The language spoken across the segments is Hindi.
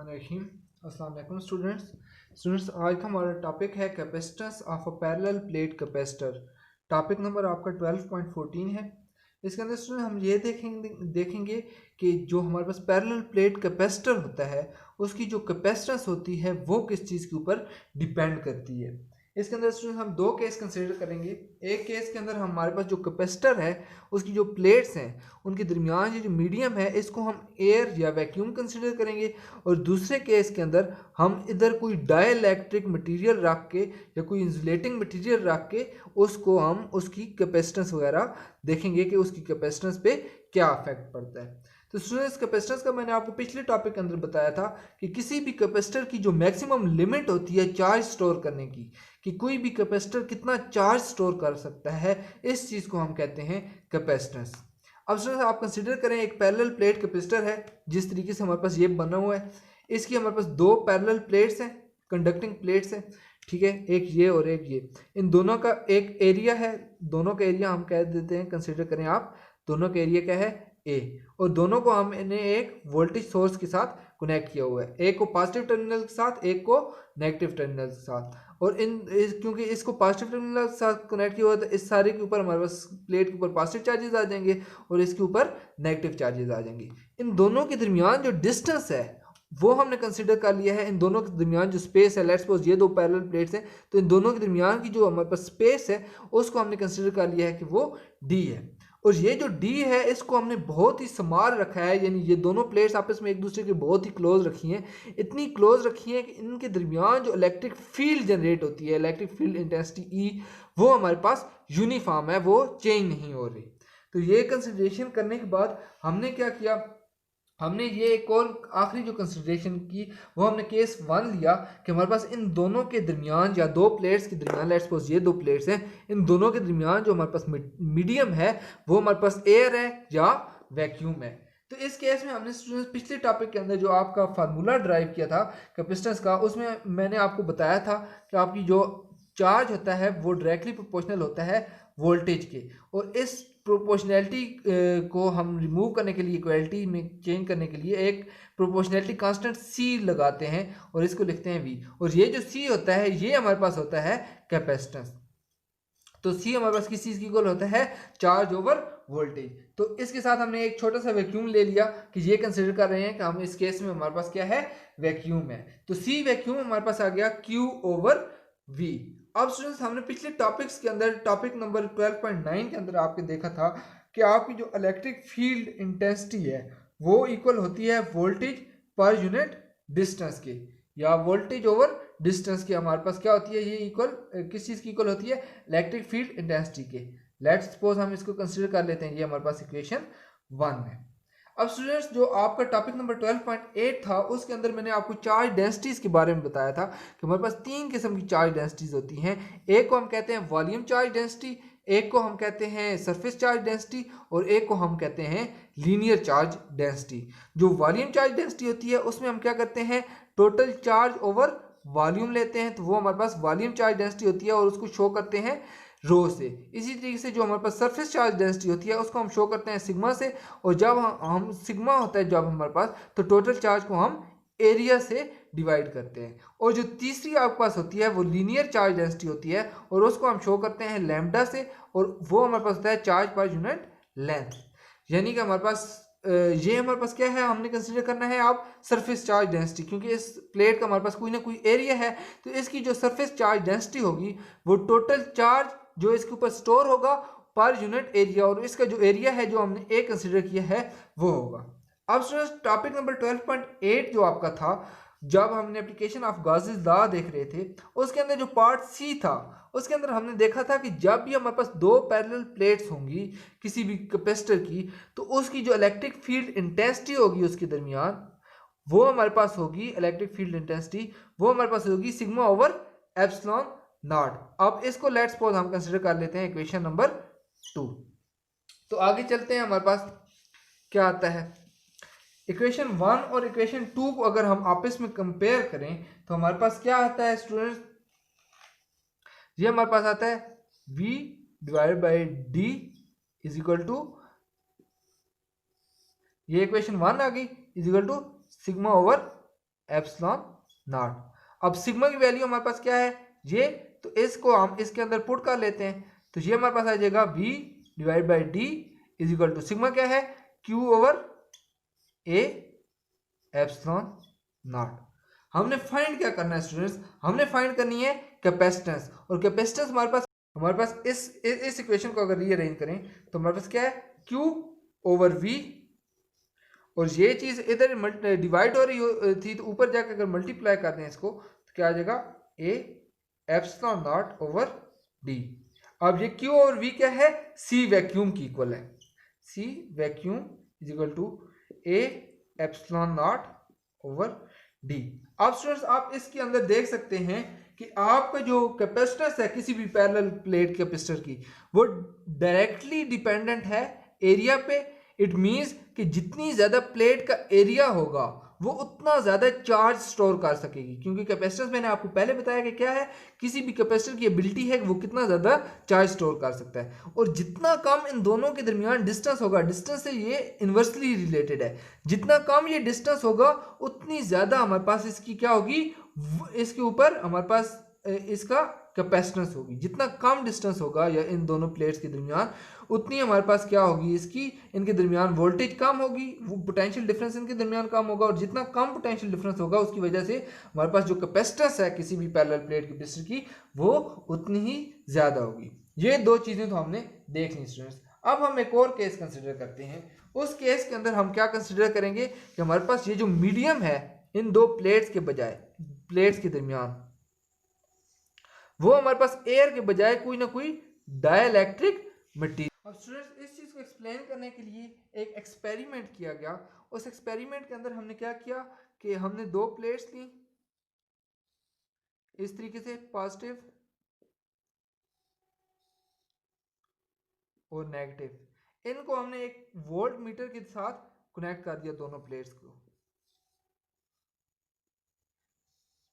बिस्मिल्लाहिर्रहमानिर्रहीम। अस्सलाम वालेकुम स्टूडेंट्स आज का हमारा टॉपिक है capacitance of a parallel plate capacitor. Topic number आपका 12.14 है। इसके अंदर स्टूडेंट हम ये देखेंगे कि जो हमारे पास पैरेलल प्लेट कैपेसिटर होता है उसकी जो कैपेसिटेंस होती है वो किस चीज़ के ऊपर डिपेंड करती है। इसके अंदर स्टूडेंट हम दो केस कंसिडर करेंगे। एक केस के अंदर हमारे पास जो कैपेसिटर है उसकी जो प्लेट्स हैं उनके दरमियान ये जो मीडियम है इसको हम एयर या वैक्यूम कंसिडर करेंगे, और दूसरे केस के अंदर हम इधर कोई डाइलेक्ट्रिक मटेरियल रख के या कोई इंसुलेटिंग मटेरियल रख के उसको हम उसकी कैपेसिटेंस वगैरह देखेंगे कि उसकी कैपेसिटेंस पे क्या इफेक्ट पड़ता है। तो स्टूडेंट्स कैपेसिटेंस का मैंने आपको पिछले टॉपिक के अंदर बताया था कि किसी भी कैपेसिटर की जो मैक्सिमम लिमिट होती है चार्ज स्टोर करने की, कि कोई भी कैपेसिटर कितना चार्ज स्टोर कर सकता है, इस चीज़ को हम कहते हैं कैपेसिटेंस। अब स्टूडेंट्स आप कंसिडर करें एक पैरेलल प्लेट कैपेसिटर है जिस तरीके से हमारे पास ये बना हुआ है। इसकी हमारे पास दो पैरेलल प्लेट्स हैं, कंडक्टिंग प्लेट्स हैं, ठीक है, एक ये और एक ये। इन दोनों का एक एरिया है, दोनों का एरिया हम कह देते हैं, कंसिडर करें आप, दोनों का एरिया क्या है ए, और दोनों को हमने एक वोल्टेज सोर्स के साथ कनेक्ट किया हुआ है, एक को पॉजिटिव टर्मिनल के साथ एक को नेगेटिव टर्मिनल के साथ। और क्योंकि इसको पॉजिटिव टर्मिनल के साथ कनेक्ट किया हुआ है तो इस सारे के ऊपर हमारे पास प्लेट के ऊपर पॉजिटिव चार्जेस आ जाएंगे और इसके ऊपर नेगेटिव चार्जेस आ जाएंगे। इन दोनों के दरमियान जो डिस्टेंस है वो हमने कंसिडर कर लिया है। इन दोनों के दरमियान जो स्पेस है, लेट्स सपोज ये दो पैरेलल प्लेट्स हैं, तो इन दोनों के दरमियान की जो हमारे पास स्पेस है उसको हमने कंसिडर कर लिया है कि वो डी है। और ये जो डी है इसको हमने बहुत ही संभाल रखा है, यानी ये दोनों प्लेट्स आपस में एक दूसरे के बहुत ही क्लोज रखी हैं, इतनी क्लोज रखी हैं कि इनके दरमियान जो इलेक्ट्रिक फील्ड जनरेट होती है, इलेक्ट्रिक फील्ड इंटेंसिटी ई, वो हमारे पास यूनिफॉर्म है, वो चेंज नहीं हो रही। तो ये कंसिडरेशन करने के बाद हमने क्या किया, हमने ये एक और आखिरी जो कंसिडरेशन की वो हमने केस 1 लिया कि हमारे पास इन दोनों के दरमियान या दो प्लेट्स के दरमियान, लेट्स सपोज ये दो प्लेट्स हैं, इन दोनों के दरमियान जो हमारे पास मीडियम है वो हमारे पास एयर है या वैक्यूम है। तो इस केस में हमने स्टूडेंट्स पिछले टॉपिक के अंदर जो आपका फार्मूला ड्राइव किया था कैपेसिटेंस का, उसमें मैंने आपको बताया था कि आपकी जो चार्ज होता है वो डायरेक्टली प्रोपोर्शनल होता है वोल्टेज के, और इस प्रोपोर्शनैलिटी को हम रिमूव करने के लिए, इक्वलिटी में चेंज करने के लिए एक प्रोपोर्शनैलिटी कांस्टेंट सी लगाते हैं और इसको लिखते हैं वी, और ये जो सी होता है ये हमारे पास होता है कैपेसिटेंस। तो सी हमारे पास किस चीज़ की इक्वल होता है, चार्ज ओवर वोल्टेज। तो इसके साथ हमने एक छोटा सा वैक्यूम ले लिया कि ये कंसिडर कर रहे हैं कि हम इस केस में हमारे पास क्या है, वैक्यूम है। तो सी वैक्यूम हमारे पास आ गया क्यू ओवर वी। अब स्टूडेंट्स हमने पिछले टॉपिक्स के अंदर टॉपिक नंबर 12.9 के अंदर आपके देखा था कि आपकी जो इलेक्ट्रिक फील्ड इंटेंसिटी है वो इक्वल होती है वोल्टेज पर यूनिट डिस्टेंस के, या वोल्टेज ओवर डिस्टेंस की हमारे पास क्या होती है, ये इक्वल किस चीज़ की इक्वल होती है, इलेक्ट्रिक फील्ड इंटेंसिटी के। लेट्स सपोज हम इसको कंसीडर कर लेते हैं, ये हमारे पास इक्वेशन 1 है। अब स्टूडेंट्स जो आपका टॉपिक नंबर 12.8 था उसके अंदर मैंने आपको चार्ज डेंसिटीज के बारे में बताया था कि हमारे पास 3 किस्म की चार्ज डेंसिटीज होती हैं। एक को हम कहते हैं वॉल्यूम चार्ज डेंसिटी, एक को हम कहते हैं सरफेस चार्ज डेंसिटी, और एक को हम कहते हैं लीनियर चार्ज डेंसिटी। जो वॉल्यूम चार्ज डेंसिटी होती है उसमें हम क्या करते हैं, टोटल चार्ज ओवर वॉल्यूम लेते हैं, तो वो हमारे पास वॉल्यूम चार्ज डेंसिटी होती है और उसको शो करते हैं रो से। इसी तरीके से जो हमारे पास सरफेस चार्ज डेंसिटी होती है उसको हम शो करते हैं सिग्मा से, और जब हम सिग्मा होता है जब हमारे पास, तो टोटल चार्ज को हम एरिया से डिवाइड करते हैं। और जो तीसरी आपके पास होती है वो लीनियर चार्ज डेंसिटी होती है और उसको हम शो करते हैं लैम्डा से, और वो हमारे पास होता है चार्ज पर यूनिट लेंथ। यानी कि हमारे पास ये हमारे पास क्या है, हमने कंसिडर करना है आप सरफेस चार्ज डेंसिटी, क्योंकि इस प्लेट का हमारे पास कोई ना कोई एरिया है, तो इसकी जो सरफेस चार्ज डेंसिटी होगी वो टोटल चार्ज जो इसके ऊपर स्टोर होगा पर यूनिट एरिया, और इसका जो एरिया है जो हमने ए कंसिडर किया है वो होगा। अब टॉपिक नंबर 12.8 जो आपका था, जब हमने एप्लीकेशन ऑफ गॉसेस लॉ देख रहे थे, उसके अंदर जो पार्ट सी था उसके अंदर हमने देखा था कि जब भी हमारे पास दो पैरेलल प्लेट्स होंगी किसी भी कैपेसिटर की, तो उसकी जो इलेक्ट्रिक फील्ड इंटेंसिटी होगी उसके दरमियान, वो हमारे पास होगी, इलेक्ट्रिक फील्ड इंटेंसिटी वो हमारे पास होगी सिग्मा ओवर एप्सिलॉन नॉट। अब इसको लेट्स सपोज हम कंसिडर कर लेते हैं इक्वेशन नंबर 2। तो आगे चलते हैं, हमारे पास क्या आता है, इक्वेशन 1 और इक्वेशन 2 को अगर हम आपस में कंपेयर करें तो हमारे पास क्या आता है स्टूडेंट्स, ये हमारे पास आता है v divided by D is equal to, ये इक्वेशन 1 आ गई, is equal to sigma over epsilon naught. अब सिग्मा की वैल्यू हमारे पास क्या है ये, तो इसको हम इसके अंदर पुट कर लेते हैं, तो ये हमारे पास आ जाएगा v divide by D is equal to sigma क्या है q over a epsilon naught. हमने फाइंड क्या करना है स्टूडेंट्स, हमने फाइंड करनी है कैपेसिटेंस, और कैपेसिटेंस हमारे पास इस इक्वेशन को अगर रीअरेंज करें तो हमारे पास क्या है q ओवर v, और ये चीज इधर डिवाइड हो रही थी तो ऊपर जाकर अगर मल्टीप्लाई कर दें इसको तो क्या आ जाएगा a epsilon naught over d। अब ये q और v क्या है, c वैक्यूम की इक्वल है, c vacuum is equal to a epsilon naught over d। अब स्टूडेंट्स आप इसके अंदर देख सकते हैं कि आपका जो कैपेसिटेंस है किसी भी पैरेलल प्लेट कैपेसिटर की वो डायरेक्टली डिपेंडेंट है एरिया पे। इट मींस कि जितनी ज्यादा प्लेट का एरिया होगा वो उतना ज्यादा चार्ज स्टोर कर सकेगी, क्योंकि कैपेसिटेंस मैंने आपको पहले बताया कि क्या है, किसी भी कैपेसिटर की एबिलिटी है कि वो कितना ज्यादा चार्ज स्टोर कर सकता है, और जितना कम इन दोनों के दरमियान डिस्टेंस होगा, डिस्टेंस से ये इन्वर्सली रिलेटेड है, जितना कम ये डिस्टेंस होगा उतनी ज्यादा हमारे पास इसकी क्या होगी, इसके ऊपर हमारे पास इसका कैपेसिटेंस होगी। जितना कम डिस्टेंस होगा या इन दोनों प्लेट्स के दरमियान उतनी हमारे पास क्या होगी, इसकी इनके दरमियान वोल्टेज कम होगी, वो पोटेंशियल डिफरेंस इनके दरमियान कम होगा, और जितना कम पोटेंशियल डिफरेंस होगा उसकी वजह से हमारे पास जो कैपेसिटेंस है किसी भी पैरेलल प्लेट कैपेसिटर की वो उतनी ही ज्यादा होगी। ये दो चीजें तो हमने देख ली स्टूडेंट्स। अब हम एक और केस कंसिडर करते हैं। उस केस के अंदर हम क्या कंसिडर करेंगे कि हमारे पास ये जो मीडियम है इन दो प्लेट्स के बजाय, प्लेट्स के दरमियान, वो हमारे पास एयर के बजाय कोई ना कोई डाइलेक्ट्रिक मटेरियल। अब स्टूडेंट्स इस चीज को एक्सप्लेन करने के लिए एक एक्सपेरिमेंट किया गया। उस एक्सपेरिमेंट के अंदर हमने क्या किया कि हमने दो प्लेट्स ली इस तरीके से, पॉजिटिव और नेगेटिव, इनको हमने एक वोल्ट मीटर के साथ कनेक्ट कर दिया दोनों प्लेट्स को,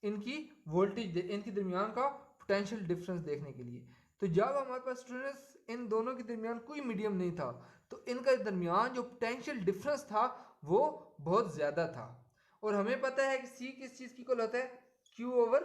इनकी वोल्टेज इनके दरमियान का पोटेंशियल डिफरेंस देखने के लिए। तो जब हमारे पास स्टूडेंट्स इन दोनों के दरमियान कोई मीडियम नहीं था तो इनका दरमियान जो पोटेंशियल डिफरेंस था वो बहुत ज़्यादा था, और हमें पता है कि C किस चीज़ की इक्वल होता है Q ओवर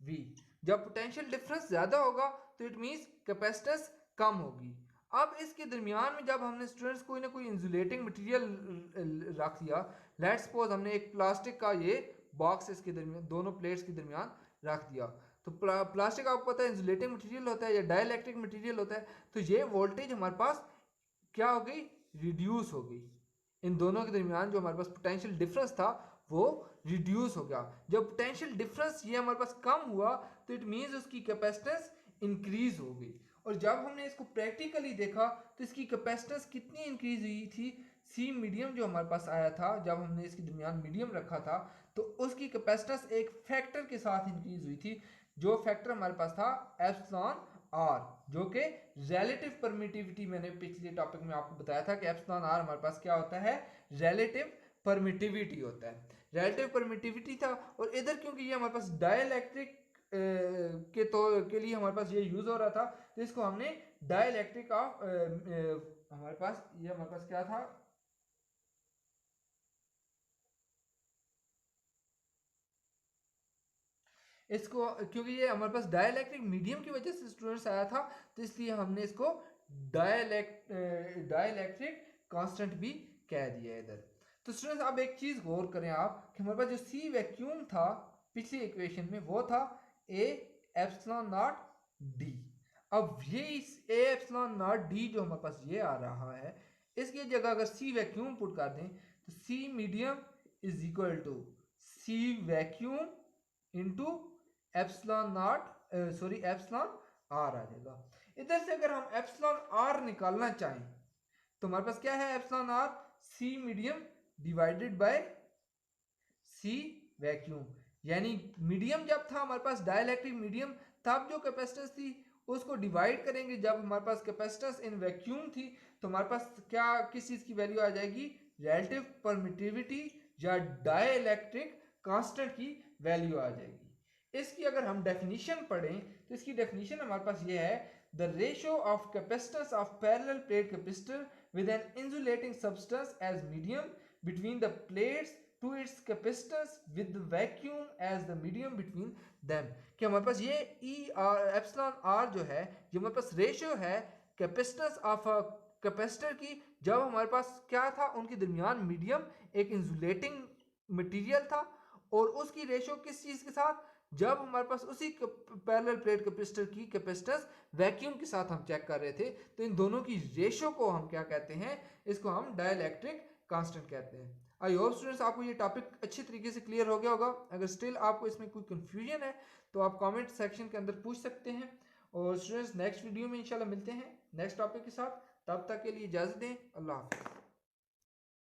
V। जब पोटेंशियल डिफरेंस ज़्यादा होगा तो इट मीन्स कैपेसिटेंस कम होगी। अब इसके दरमियान में जब हमने स्टूडेंट्स कोई ना कोई इंसुलेटिंग मटेरियल रख दिया, लेट्स सपोज हमने एक प्लास्टिक का ये बॉक्स इसके दरमियान दोनों प्लेट्स के दरमियान रख दिया, तो प्लास्टिक आपको पता है इंसुलेटिंग मटेरियल होता है या डाइलेक्ट्रिक मटेरियल होता है, तो ये वोल्टेज हमारे पास क्या हो गई, रिड्यूस हो गई। इन दोनों के दरमियान जो हमारे पास पोटेंशियल डिफरेंस था वो रिड्यूस हो गया। जब पोटेंशियल डिफरेंस ये हमारे पास कम हुआ तो इट मीन्स उसकी कैपेसिटेंस इंक्रीज हो गई, और जब हमने इसको प्रैक्टिकली देखा तो इसकी कैपेसिटेंस कितनी इंक्रीज हुई थी, सी मीडियम जो हमारे पास आया था जब हमने इसके दरमियान मीडियम रखा था तो उसकी कैपेसिटेंस एक फैक्टर के साथ इंक्रीज हुई थी, जो फैक्टर हमारे पास था एप्सिलॉन आर, जो कि रिलेटिव परमिटिविटी, मैंने पिछले टॉपिक में आपको बताया था कि एप्सिलॉन आर हमारे पास क्या होता है, रिलेटिव परमिटिविटी होता है, रिलेटिव परमिटिविटी था। और इधर क्योंकि ये हमारे पास डाइलेक्ट्रिक के लिए हमारे पास ये यूज हो रहा था तो इसको हमने डाइलेक्ट्रिक ऑफ हमारे पास क्या था, इसको क्योंकि ये हमारे पास डाइलेक्ट्रिक मीडियम की वजह से स्टूडेंट्स आया था तो इसलिए हमने इसको डाइलेक्ट्रिक कांस्टेंट भी कह दिया है इधर। तो स्टूडेंट्स अब एक चीज गौर करें आप कि हमारे पास जो सी वैक्यूम था पिछली इक्वेशन में वो था ए एप्सिलॉन नॉट डी। अब ये इस ए एप्सिलॉन नॉट डी जो हमारे पास ये आ रहा है इसकी जगह अगर सी वैक्यूम पुट कर दें तो C medium is equal to C vacuum into epsilon not epsilon R आ जाएगा। इधर से अगर हम एप्सिलॉन आर निकालना चाहें तो हमारे पास क्या है, epsilon R C medium divided by C vacuum, यानी मीडियम जब था हमारे पास डाइलेक्ट्रिक मीडियम तब जो कैपेसिटेंस थी उसको डिवाइड करेंगे जब हमारे पास कैपेसिटेंस इन वैक्यूम थी तो हमारे पास क्या किस चीज की वैल्यू आ जाएगी, रिलेटिव परमिटिविटी या डाइलेक्ट्रिक कांस्टेंट की वैल्यू आ जाएगी। इसकी अगर हम डेफिनेशन पढ़ें तो इसकी डेफिनेशन हमारे पास ये है, the ratio of capacitance of parallel plate capacitor with an insulating substance as medium between the plates to its capacitance with vacuum as the medium between them, कि हमारे पास ये ई आर एप्सिलॉन आर जो है ये हमारे पास रेशियो है कैपेसिटेंस ऑफ कैपेसिटर की, जब हमारे पास क्या था उनके दरमियान मीडियम एक इंसुलेटिंग मटेरियल था, और उसकी रेशियो किस चीज के साथ, जब हमारे पास उसी पैरेलल प्लेट कैपेसिटर की कैपेसिटेंस वैक्यूम के साथ हम चेक कर रहे थे, तो इन दोनों की रेशियो को हम क्या कहते हैं, इसको हम डाइलेक्ट्रिक कांस्टेंट कहते हैं। आई होप स्टूडेंट्स आपको ये टॉपिक अच्छी तरीके से क्लियर हो गया होगा। अगर स्टिल आपको इसमें कोई कंफ्यूजन है तो आप कमेंट सेक्शन के अंदर पूछ सकते हैं, और स्टूडेंट्स नेक्स्ट वीडियो में इंशाल्लाह मिलते हैं नेक्स्ट टॉपिक के साथ। तब तक के लिए इजाज़त दें, अल्लाह हाफ़िज़।